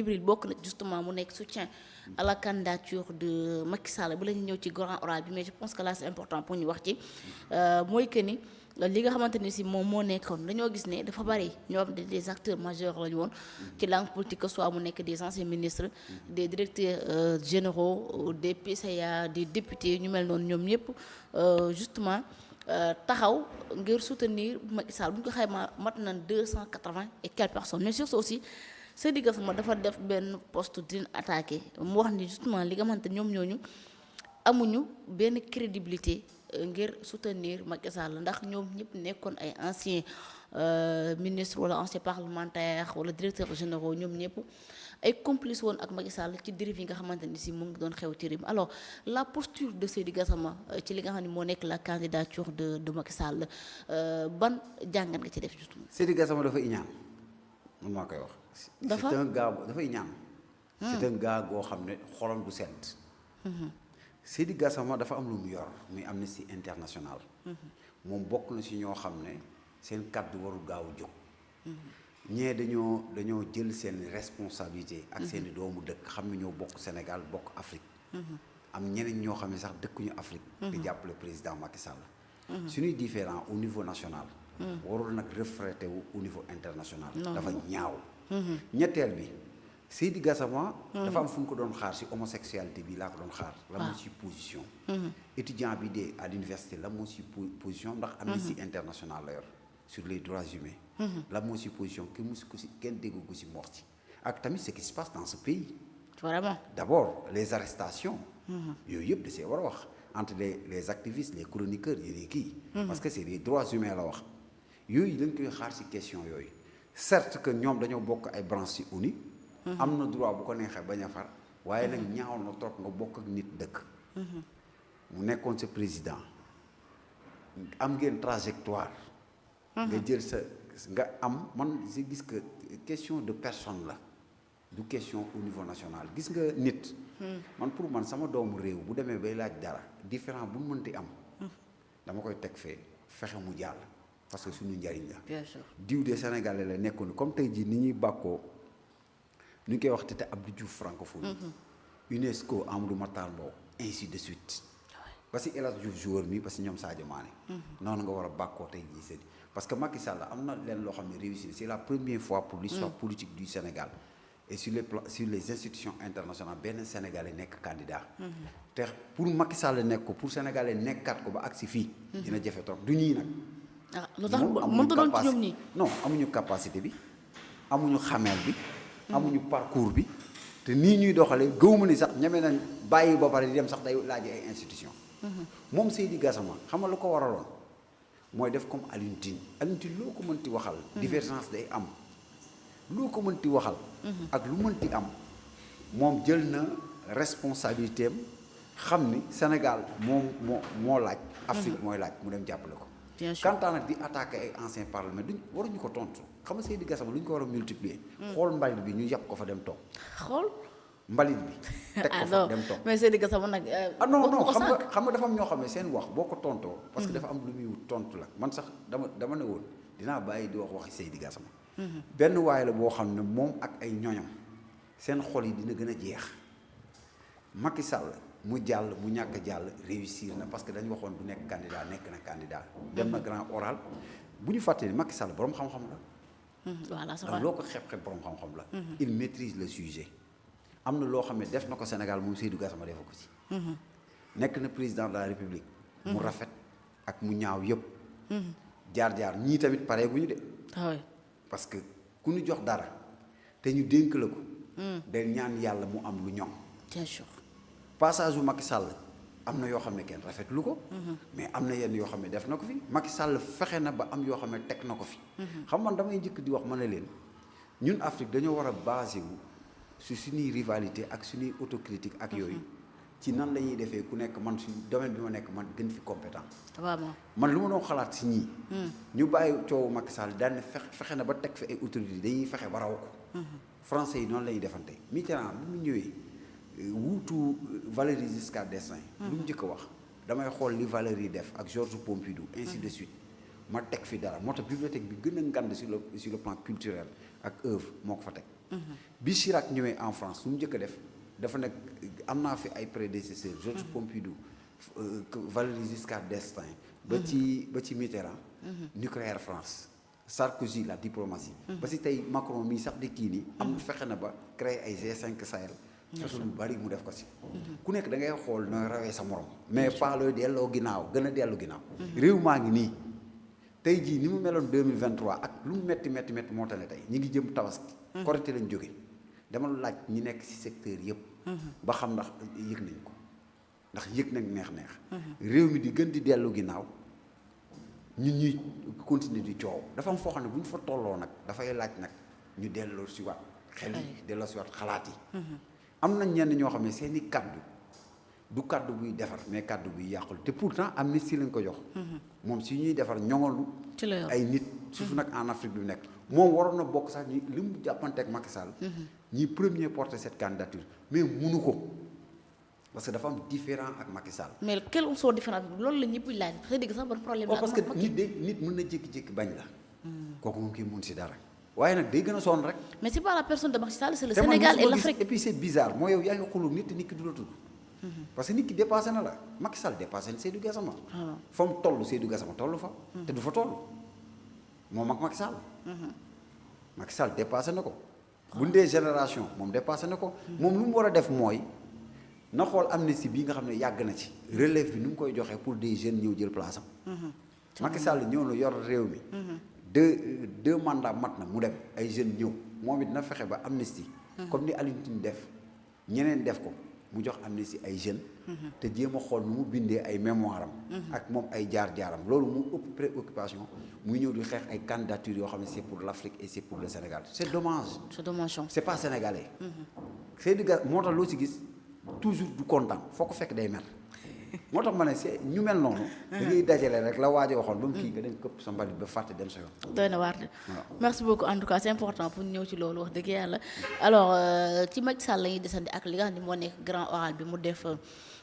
hybride bokk na justement mu nekk soutien à la candidature de Macky Sall bu la ñu ñëw ci grand oral bi mais je pense que là c'est important pour ñu wax ci mooy que ni li nga xamante ni si moom moo nekkoon dañoo gis ne dafa bari ñoo xam ne des acteurs majeurs la ñu woon ci langue politique que soit mu nekk des anciens ministres des directeurs généraux des PCA des députés ñu mel noonu ñoom ñëpp justement taxaw ngir soutenir Macky Sall bu ñu ko xaymaa mat na 280 et quelques personnes mais surtout aussi Seydi Gassama dafa def benn poste di attaqué mu wax ni justement li nga xamante ñoom ñooñu amuñu benn crédibilité ngir soutenir Macky Sall ndax ñoom ñëpp nekkoon ay anciens ministres wala anciens parlementaires wala directeurs généraux ñoom ñëpp ay complices woon ak Macky Sall ci dérive yi nga xamante ni si mu ngi doon xew ci réew mi alors la posture de Seydi Gassama ci li nga xam ne moo nekk la candidature de Macky Sall ban jàngat nga ci def justement. Seydi Gassama dafa iñaan man maa koy wax. dafa c'est un gars dafa iñaan. c'est un gars goo xam ne xolam du sedd. Seydi Gassama dafa am lu mu yor muy Amnesty International. moom bokk na ci ñoo xam ne seen kàddu warul gaaw a jóg. ñee dañoo jël seen responsabilité. ak seen i doomu dëkk xam ne ñoo bokk Sénégal bokk Afrique. am ñeneen ñoo xam ne sax dëkkuñu Afrique. di jàppale président Macky Sall. suñuy différent au niveau national. warul nag refléter wu au niveau international. dafa ñaaw. ñetteel bi Seydi Gassama dafa am fu ñu ko doon xaar ci homosexualité bi laa ko doon xaar. la moo ci position. étudiant bi de à l'université la moo ci position ndax Amnesty International la yor sur les droits humains. la moo ci position kenn déggu ko ci mu wax ci ak tamit ce qui se passe dans ce pays. vraiment d'abord les arrestations. yooyu yëpp da see war a wax entre les activistes les chroniqueurs yi kii. parce que c'est les droits humains la wax. yooyu dañ koy xaar ci question yooyu certes que ñoom dañoo bokk ay branches ci uni am na droit bu ko neexee bañ a far waaye nag ñaaw na trop nga bokk ak nit dëkk. mu nekkoon sa président am ngeen trajectoire. nga jël sa nga am man si gis que question de personne la du question au niveau national gis nga nit. man pour man sama doomu réew bu demee bay laaj dara différent bu mu mënti am. dama koy teg fee fexe mu jàll parce que suñu njariñ la. bien sûr diw de Sénégalais la nekkoon comme tey jii ni ñuy bàkkoo ni ñu koy wax te Abdou Diouf francophonie. UNESCO Amadou Mahtar Mbow ainsi de suite. ba si El Hadj Diouf joueur mi parce que ñoom Sadio Mané. noonu nga war a bàkkoo tey jii seen parce que Macky Sall am na leen loo xam ne réussi c'est la première fois pour l'histoire politique du Sénégal et sur les institutions internationales benn Sénégalais nekk candidat. te pour Macky Sall nekk ko pour Sénégalais nekkaat ko ba agsi fii. dina jafe trop du ñii nag. lu tax mënta doon ci ñoom ñii. non amuñu capacité bi amuñu xameel bi. amuñu parcours bi te nii ñuy doxalee gëwuma ni sax ñeme nañ bàyyi ba pare di dem sax day laaj ay institution moom Seydi Gassama xam nga lu ko waraloon mooy def comme Alioune Tine loo ko mënti waxal. divergence day am loo ko mënti waxal. ak lu mënti am moom jël na responsabilité am xam ni Sénégal moo laaj. Afrique mooy laaj mu dem jàppale ko. bien sûr quant à nag di attaquer ay anciens parlements duñ waruñu ko tontu xam nga Seydi Gassama lu ñu ko war a multiplier. xool mbalit bi ñu yàpp ko fa dem toog. xool. mbalit bi. teg ko fa dem toog mais Seydi Gassama nag. non xam nga dafa am ñoo xam ne seen wax boo ko tontoo. parce que dafa am lu muy wut tontu la man sax dama ne woon dinaa bàyyi di waxi Seydi Gassama. benn waay la boo xam ne moom ak ay ñoñam seen xol yi dina gën a jeex Macky Sall mu jàll mu ñàkk jàll réussir na parce que dañu waxoon du nekk candidat nekk na candidat. dem na grand oral bu ñu fàttee ni Macky Sall borom xam-xam la. voilà donc loo ko xeeb borom xam-xam la. il maîtrise le sujet. am na loo xam ne def na ko Sénégal moom Seydi Gassama defa ko ci. nekk na président de la République. mu rafet ak mu ñaaw yëpp. jaar-jaar ñii tamit pare bu ñu de. parce que ku ñu jox dara te ñu dénk la ko. day ñaan yàlla mu am lu ñoŋ. bien sûr. passage bu Macky Sall am na yoo xam ne kenn rafetlu ko. mais am na yenn yoo xam ne def na ko fi Macky Sall fexe na ba am yoo xam ne teg na ko fi. xam man damay njëkk di wax ma ne leen ñun Afrique dañoo war a basé wu su suñuy rivalité ak suñuy autocritique ak yooyu ci nan la ñuy defee ku nekk man suñu domaine bi ma nekk man gën fi compétent. vraiment man lu ma doon xalaat si ñii. ñu bàyyi coowu Macky Sall daan ne fexe na ba teg fi ay autorités dañuy fexe ba raw ko. français yi noonu la ñuy defante Mitterrand bi mu ñëwee. wuutu Valéry Giscard d'Estaing lu mu njëkk a wax damay xool li Valéry def ak Georges Pompidou ainsi de suite ma teg fi dara moo tax bibliothèque bi gën a ngand sur le plan culturel ak œuvre moo ko fa teg bi Chirac ñëwee en France su mu njëkk a def dafa nekk am naa fi ay prédécesseurs Georges Pompidou Valéry Giscard d'Estaing ba ci Mitterrand nucléaire France Sarkozy la diplomatie ba si tey Macron mii sax di kii nii am fexe na ba créer ay G5 Sahel fexe lu bari mu def ko si ku nekk da ngay xool nooy rawee sa morom mais pas looy delloo ginnaaw gën a dellu ginnaaw réew maa ngi nii tey jii ni mu meloon 2023 ak lu mu metti moo tax ne tey ñi ngi jëm tabaski Korité lañ jóge dama laaj ñi nekk si secteur yëpp ba xam ndax yëg nañ ko ndax yëg nañ neex réew mi di gën di dellu ginnaaw ñun ñuy continuer di coow dafa am foo xam ne bu ñu fa tolloo nag dafay laaj nag ñu delloo si waat xel yi delloo si waat xalaat yi am nañ ñenn ñoo xam ne seeni kaddu du kaddu buy defar mais kaddu buy yàqul te pourtant amnistie lañ ko jox moom si ñuy defar ñoŋalu ay nit surtout nag en Afrique du nekk moom waroon na bokk sax ñi li mu jàppante ak Macky Sall ñi premier porter cette candidature mais munu ko parce que dafa am différent ak Macky Sall. mais quel sont différent loolu la ñëpp laaj parce que dégg sax ban problème la parce que nit mën na jékki-jékki bañ la kooku moom kii mun si dara waaye nag day gën a sonn rek mais c'est pas la personne de Macky Sall c'est le Sénégal et l'Afrique et puis c'est bizarre mooy yow yaa ngi xulul nit ki du la tudd parce que nit ki dépassé na la Macky Sall dépassé na Seydou Gassama fa mu toll Seydou Gassama toll fa te du fa toll moom ak Macky Sall Macky Sall dépassé na ko buñ dee génération moom dépassé na ko moom lu mu war a def mooy na xool amnistie bii nga xam ne yàgg na ci relève bi nu mu koy joxee pour des jeunes ñëw jël place am Macky Sall ñëw na yor réew mi deux mandats mat na mu dem ay jeunes ñëw moom it na fexe ba amnistie comme ni Alioune Tine def ñeneen def ko mu jox amnistie ay jeunes te jéem a xool nu mu bindee ay mémoire am ak moom ay jaar-jaaram loolu mu ëpp préoccupation muy ñëw di xeex ay candidatures yoo xam ne c'est pour l'Afrique et c'est pour le Sénégal c'est dommage c'est pas sénégalais Seydou Gass moo tax loo ci gis toujours du content foo ko fekk day mer moo tax ma ne c'est ñu mel noonu da ngay dajale rek la waajo waxoon ba mu kii nga dem këpp sa mbalit ba fàtte dem sa yoon doy na waar de merci beaucoup en tout cas c'est important pour ñëw ci loolu wax dëgg yàlla alors ci Macky Sall la ñuy desandi ak li nga xam ne moo nekk grand oral bi mu def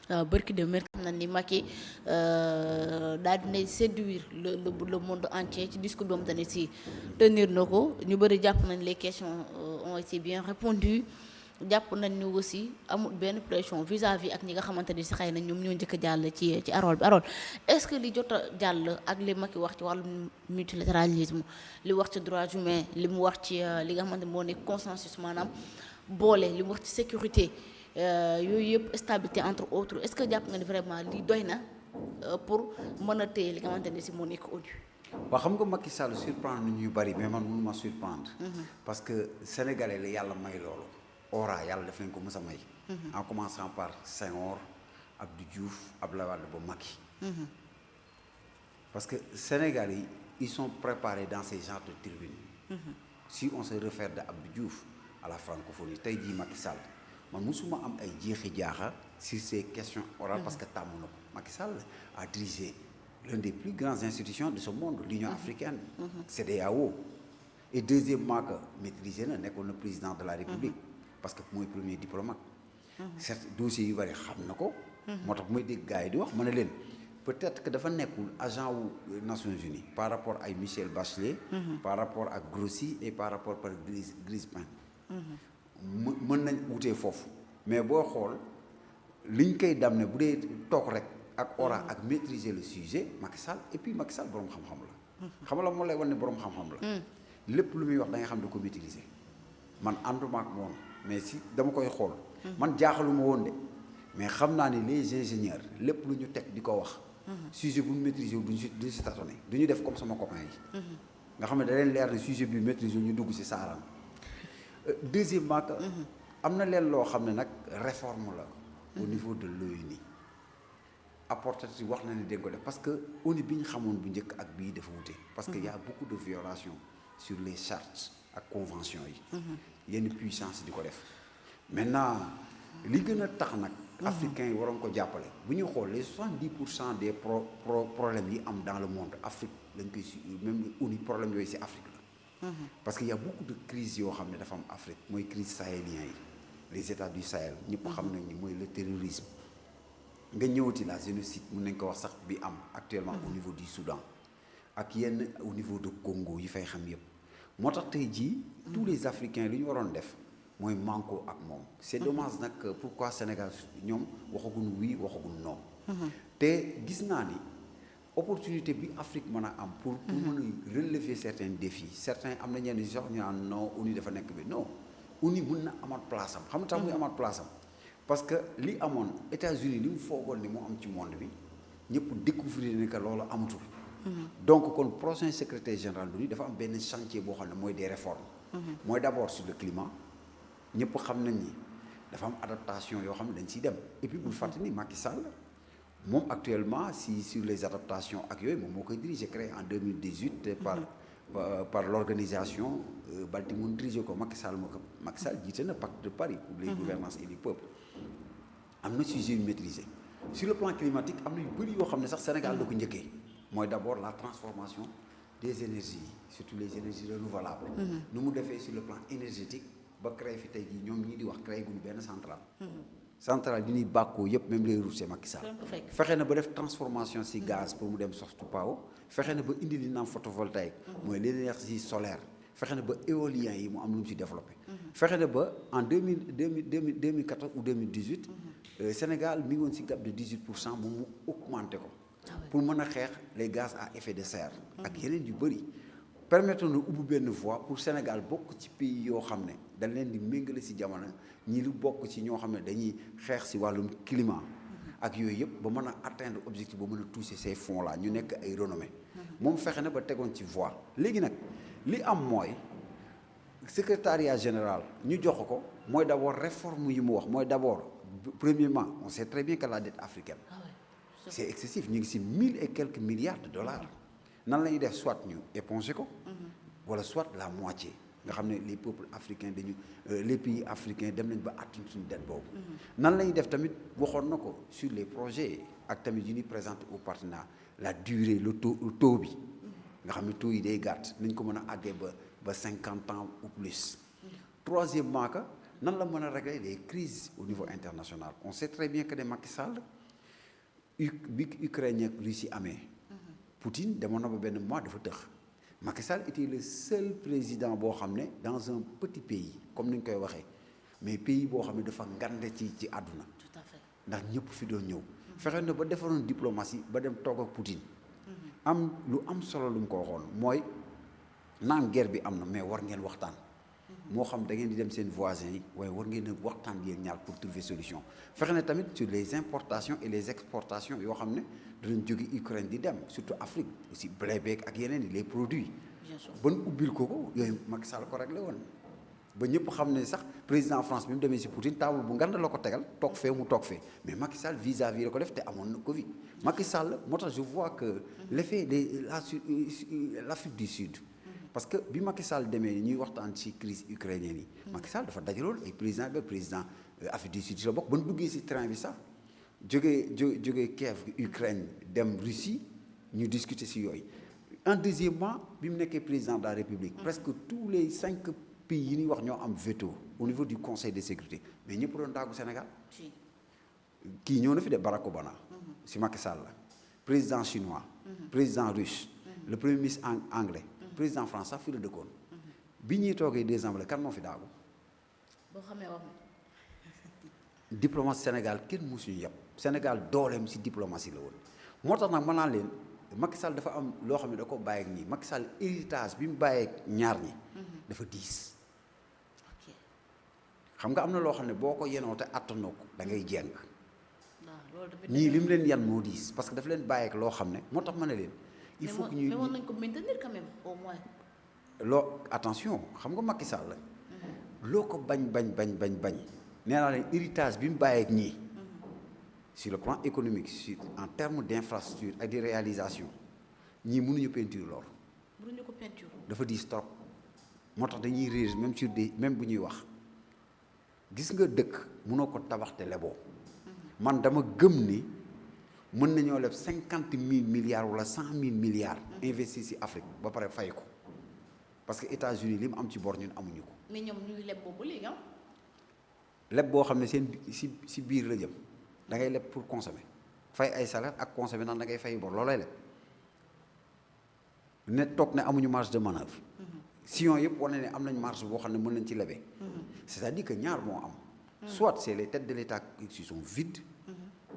bërki de mer xam na ni Macky daal dina séduire le monde entier ci discours bi moom tamit si tenir na ko ñu bëri jàpp nañ les questions ont été bien répondues jàpp nañ ni aussi amul benn pression vis-à-vis ak ñi nga xamante ni si xëy na ñoom ñoo njëkk a jàll ci Harold est-ce que li jot a jàll ak li Macky wax ci wàllum multilatéralisme li wax ci droits humains li mu wax ci li nga xamante moo nekk consensus maanaam boole li mu wax ci sécurité yooyu yëpp stabilité entre autres est-ce que jàpp nga ni vraiment li doy na pour mën a téye li nga xamante ni si moo nekk ONU. waaw xam nga Macky Sall surprendre nu ñuy bari mais man mënu ma surprendre parce que sénégalais la yàlla may loolu ora yàlla def nañ ko mës a may en commençant par Senghor Abdou Diouf Abdoulaye Wade ba Macky parce que Sénégal yi ils sont préparés dans ces genres de tribunes si on se réfère de Abdou Diouf à la francophonie tey jii Macky Sall man musuma am ay jeexi jaaxa sur ces questions orales parce que tàmm na ko Macky Sall a dirigé l'une des plus grandes institutions de ce monde l'Union africaine CEDEAO et deuxièmement que maîtrisé na nekkoon na président de la République parce que mooy premier diplomate certes dossiers yu bari xam na ko moo tax mooy dégg gars yi di wax ma ne leen peut-être que dafa nekkul agent wu Nations Unies par rapport ay Michel Bachelet par rapport ak Grossi et par rapport par Grispin mën nañ wutee foofu mais boo xool liñ koy dam ne bu dee toog rek ak ora ak maîtriser le sujet Macky Sall et puis Macky Sall boroom xam-xam la xam la moo lay wan ne boroom xam-xam la lépp lu muy wax da nga xam da ko maîtriser man ànduma ak moom mais si dama koy xool man jaaxaluma woon de mais xam naa ne les ingénieurs lépp lu ñu teg di ko wax sujet bu ñu maîtriser wu duñu si tâtonner du ñu def comme sama copain yi nga xam ne da leen leer ne sujet bi maîtriser wu ñu dugg si saaraan deuxièmement que am na leen loo xam ne nag réforme la au niveau de l'ONU apporter ci wax na ne dégg ko def parce que ONU bi ñu xamoon bu njëkk ak bii dafa wute parce que y a beaucoup de violations sur les chartes ak conventions yi yenn puissance di ko def maintenant li gën a tax nag africains yi waroon ko jàppale bu ñu xool les 70% des problèmes yi am dans le monde Afrique lañ koy si même ONU problème yooyu si Afrique la parce que y a beaucoup de crises yoo xam ne dafa am Afrique mooy crise sahélien yi les états du Sahel ñëpp xam nañ ni mooy le terrorisme nga ñëwati la génocide mun nañ ko wax sax bi am actuellement au niveau du Soudan ak yenn au niveau de Congo yi fay xam yëpp moo tax tey jii tous les Africains li ñu waroon def mooy manko ak moom. c'est dommage nag pourquoi Sénégal ñoom waxaguñ oui waxaguñ non. te gis naa ni opportunité bi Afrique mën a am pour mën a relever certains défis certains am na ñenn ñi sax ñu naan non ONU dafa nekk bi non ONU mën na amaat place am xam nga tax muy amaat place am parce que li amoon États-Unis li mu foogoon ni moo am ci monde bi ñëpp découvrir ni que loolu amatul. donc kon prochain secrétaire général de l'ONU dafa am benn chantier boo xam ne mooy des réformes. mooy d'abord sur le climat ñëpp xam nañ ni dafa am adaptation yoo xam ne dañ ciy dem et puis bul fàtte ni Macky Sall moom actuellement si sur les adaptations ak yooyu moom moo koy dirigé créé en 2018 par l'organisation Baltimore dirigé ko Macky Sall moo ko Macky Sall jiite na pacte de Paris pour les gouvernances et les peuples am na sujet yu maîtrisé sur le plan climatique am na yu bëri yoo xam ne sax Sénégal da ko njëkkee mooy d'abord la transformation des énergies surtout les énergies renouvelables nu mu defee sur le plan énergétique ba créé fi tey jii ñoom ñii di wax créé guñu benn centrale yi ñuy bàkkoo yëpp même les routes c'est Macky Sall fexe na ba def transformation si gaz pour mu dem soft power fexe na ba indi li naan photovoltaïque mooy l'énergie solaire fexe na ba éolien yi mu am lu mu si développé fexe na ba en 2014 ou 2018 Sénégal mi ngi woon si gap de 18% moom mu augmenté ko pour mën a xeex les gaz à effet de serre ak yeneen yu bëri permettre na ubbi benn voie pour Sénégal bokk ci pays yoo xam ne dañ leen di méngale si jamono ñi lu bokk ci ñoo xam ne dañuy xeex si wàllum climat ak yooyu yëpp ba mën a atteindre objectif ba mën a toucher ces fonds là ñu nekk ay renommé moom fexe na ba tegoon ci voie léegi nag li am mooy secrétariat général ñu jox ko mooy d'abord réforme yi mu wax mooy d'abord premièrement on sait très bien que la dette africaine c'est excessif ñu ngi si 1000 et quelques milliards de dollars nan la ñuy def soit ñu éponger ko wala soit la moitié nga xam ne les peuples africains dañu les pays africains dem nañ ba atteindre suñu dette boobu nan la ñuy def tamit waxoon na ko sur les projets ak tamit yu ñuy présenter au partenaire la durée le taux bi nga xam ne taux yi day gàtt nañ ko mën a àggee ba 50 ans ou plus troisièmement que nan la mën a régler les crises au niveau international on sait très bien que ne Macky Sall bi Ukraine ak Russie amee Poutine demoon na ba benn mois dafa tëx Macky Sall était le seul président boo xam ne dans un petit pays comme ni ñu koy waxee mais pays boo xam ne dafa ngande ci àdduna tout à fait ndax ñëpp fi doon ñëw fexe na ba defaroon diplomatie ba dem toog ak Poutine am lu am solo lu mu ko waxoon mooy naan guerre bi am na mais war ngeen waxtaan moo xam da ngeen di dem seen voisins yi waaye war ngeen a waxtaan yéen ñaar pour trouver solution fexe na tamit sur les importations et les exportations yoo xam ne danañ jóge Ukraine di dem surtout Afrique aussi blé beeg ak yeneen yi les produits ban ubbil ko yooyu Macky Sall ko réglé woon ba ñëpp xam ne sax président France bi mu demee si Poutine table bu ngand la ko tegal toog fee mu toog fee mais Macky Sall vis-à-vis la ko def te amoon na Covid Macky Sall moo tax je vois que l'effet de l'Afrique du Sud parce que bi Macky Sall demee ñuy waxtaan ci crise ukrainienne yi Macky Sall dafa dajaloon ay président Afrique du Sud ci la bokk ba nu duggee si train bi sax jógee Kiev Ukraine dem Russie ñu discuter si yooyu deuxièmement bi mu nekkee président de la République presque tous les 5 pays yi ñuy wax ñoo am veto au niveau du Conseil de sécurité mais ñëpp doon daagu Sénégal kii ñëw na fi de Barack Obama si Macky Sall la président chinois président russe le premier ministre anglais président France sax fi la dëkkoon bi ñuy toogee 2 ans kan moo fi daagu boo xamee wax diplomatie Sénégal kenn musuñu yàpp Sénégal dooleem si diplomatie la woon moo tax nag mën naa leen Macky Sall dafa am loo xam ne da ko bàyyi ak ñii Macky Sall héritage bi mu bàyyi ak ñaar ñi dafa diis xam nga am na loo xam ne boo ko yenoo te attanoo ko da ngay jeng ñii li mu leen yan moo diis parce que dafa leen bàyyi ak loo xam ne moo tax ma ne leen il faut que ñuy mais war nañ ko maintenir quand même au moins loo attention xam nga Macky Sall loo ko bañ nee naa leen héritage bi mu bàyyi ak ñii sur le plan économique sur en termes d'infrastructure ak de réalisation ñii mënuñu peinture lool mënuñu ko peinture dafa diis trop moo tax dañuy réer même sur des même bu ñuy wax gis nga dëkk mënoo ko tabax te leboo man dama gëm ni mën nañoo leb 50 000 milliards wala 100 000 milliards investir ci Afrique ba pare fay ko parce que États-Unis li mu am ci bor ñun amuñu ko. mais ñoom ñuy leb boobu léegi leb boo xam ne seen si biir la jëm da ngay leb pour consommer fay ay salaire ak consommer naan da ngay fay bor loolay leb ne toog ne amuñu marge de manœuvre sillon yëpp wane ne am nañ marge boo xam ne mën nañ ci lebe. c'est-à-dire que ñaar moo am. soit c'est les têtes de l'État qui sont vides.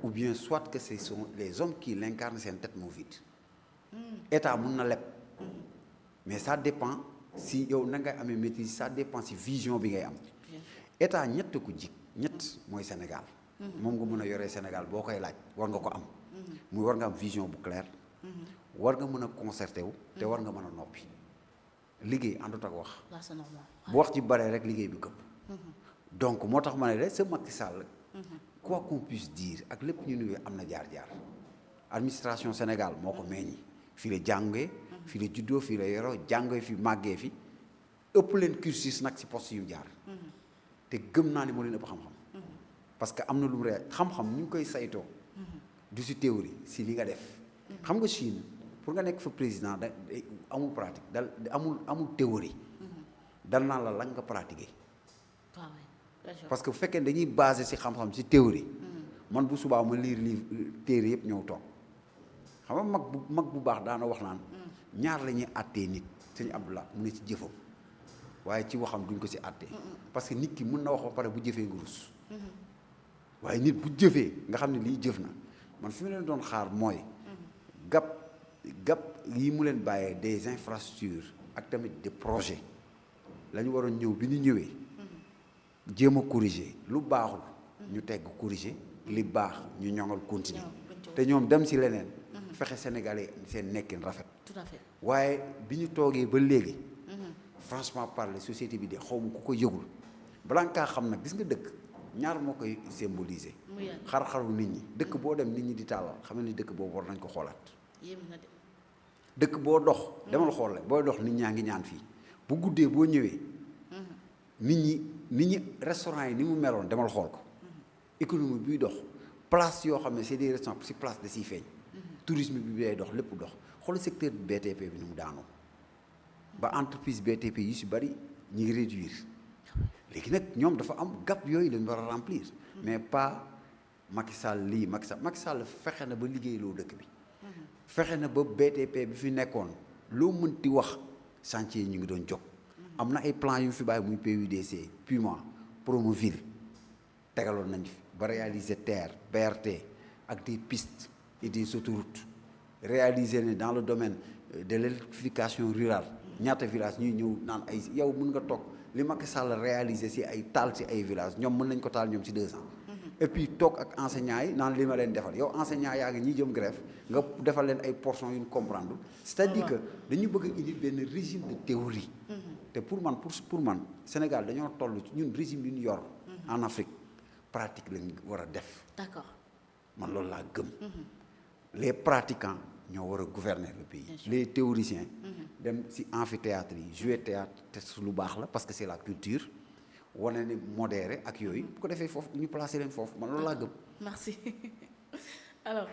ou bien soit que ce sont les hommes qui l'incarnent seen tête moo vide. état mun na leb. mais ça dépend si yow na ngay amee maîtrise ça dépend si vision bi ngay am. état ñett ko jig ñett mooy Sénégal. moom nga mën a yoree Sénégal boo koy laaj war nga ko am. muy war nga am vision bu claire. war nga mën a concerté wu. te war nga mën a noppi. liggéey àndut ak wax. bu wax ci baree rek liggéey bi këpp. donc moo tax ma ne la ce Macky Sall. quoi qu'on puisse dire ak lépp ñu nuyu am na jaar-jaar. administration Sénégal moo ko meññi fii la jàngee. fii la juddoo fii la yoroo jàngee fi màggee fi ëpp leen cursus nag si poste yu jaar. te gëm naa ni moo leen ëpp xam-xam. parce que am na lu mu ree xam-xam ñu ngi koy saytoo. du si théorie si li nga def. xam nga Chine pour nga nekk fa président da amul pratique dal amul théorie. dal naa la nga pratiquer. parce que bu fekkee dañuy basé si xam-xam si théorie. man bu subaa ma liir téere yëpp ñëw toog xam nga mag bu baax daana wax naan. ñaar la ñuy àttee nit sëñ Abdoulaye mu ne ci jëfam waaye ci waxam duñ ko si àttee. parce que nit ki mën na wax ba pare bu jëfee nga rus. waaye nit bu jëfee nga xam ne lii jëf na man fi mu leen doon xaar mooy. gap yi mu leen bàyyee des infrastructures ak tamit des projets la ñu waroon ñëw bi ñu ñëwee. jéem a corriger lu baaxul. ñu tegg corriger li baax ñu ñoŋal continuer te ñoom dem si leneen. fexe Sénégalais seen nekkin rafet. tout à fait waaye bi ñu toogee ba léegi. franchement parler société bi de xaw ma ku ko yëgul balaa nga kaa xam nag gis nga dëkk ñaar moo koy symboliser. xar-xaru nit ñi dëkk boo dem nit ñi di tàllal xam ne dëkk boobu war nañ ko xoolaat. dëkk boo dox. demal xool la booy dox nit ñaa ngi ñaan fii bu guddee boo ñëwee. nit ñi restaurant yi ni mu meloon demal xool ko. économie buy dox place yoo xam ne c'est des restaurants si place da siy feeñ. tourisme bi day dox lépp dox xool secteur BTP bi ni mu daanoo ba entreprise BTP yu si bari ñu ngi réduire léegi nag ñoom dafa am gap yooyu lañ war a remplir. mais pas Macky Sall lii Macky Sall fexe na ba liggéeyloo dëkk bi. fexe na ba BTP bi fi nekkoon loo mënti wax chantier yi ñu ngi doon jóg. am na ay plans yu fi bàyyi muy PUDC Puma Promoville tegaloon nañ fi ba réaliser TER BRT ak des pistes et des autoroutes réaliser ne dans le domaine de l'électrification rurale ñaata village ñuy ñëw naan ay yow mën nga toog li Macky Sall réaliser si ay taal si ay village ñoom mën nañ ko taal ñoom si 2 ans. et puis toog ak enseignants yi naan li ma leen defal yow enseignants yaa ngi ñiy jëm grève nga defal leen ay portions yu ñu comprendre c'est-à-dire que dañu bëgg a indi benn régime de théorie. te pour man Sénégal dañoo toll ci ñun régime yu ñu yor. en Afrique pratique lañ war a def. d'accord man loolu laa gëm. les pratiquants ñoo war a gouverner le pays. les théoriciens. dem ci amphithéâtre yi jouer théâtre te lu baax la parce que c'est la culture. wane ni modéré ak yooyu bu ko defee foofu ñu placer leen foofu man loolu laa gëm. merci alors.